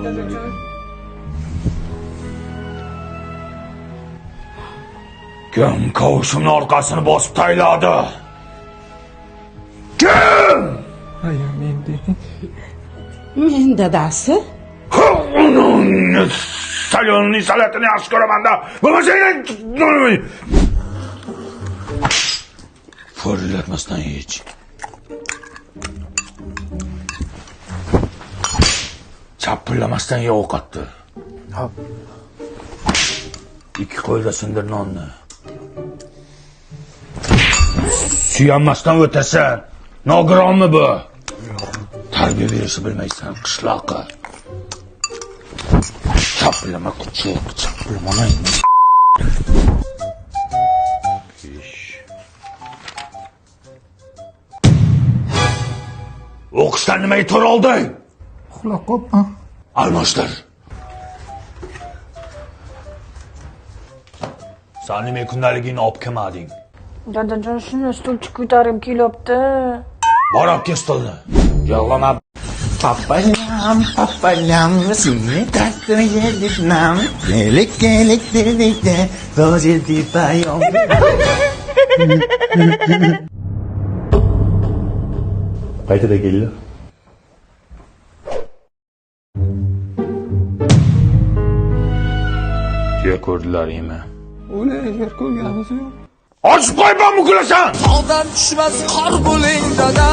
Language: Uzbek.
dadajon. Kim kavushimning orqasini bosib tayladi? Kim? Aya, Men dadasi? Salyonning salatini yaxshi ko'raman-da. Bo'lmasa Forillatmasdan hech. Chapillamasdan ye ovqatni. Hop. Ikki qo'lda sindir nonni. Suyanmasdan o'tasan. Nogironmi bu? Tarbiya berishni bilmaysan, qishloqqa. Chapillama kuchuk, chapillama. O'qishdan nimaga to'r olding? Uxlab qolibman. Almashtir. Sen nima kundaligingni olib kelmading? Dadajon, shuni stulchi ko'tarib kelibdi. Borib ke stolni. Yig'lama. Papalam, seni taktini yediknam. Gelik dedikde, rozildi payom. Qaytada keldi? Yer ko'rdilaringmi? Uni yer ko'rganimiz yo'q. Ochib qo'yma, muklasan! Tog'dan tushmas qor bo'ling dada.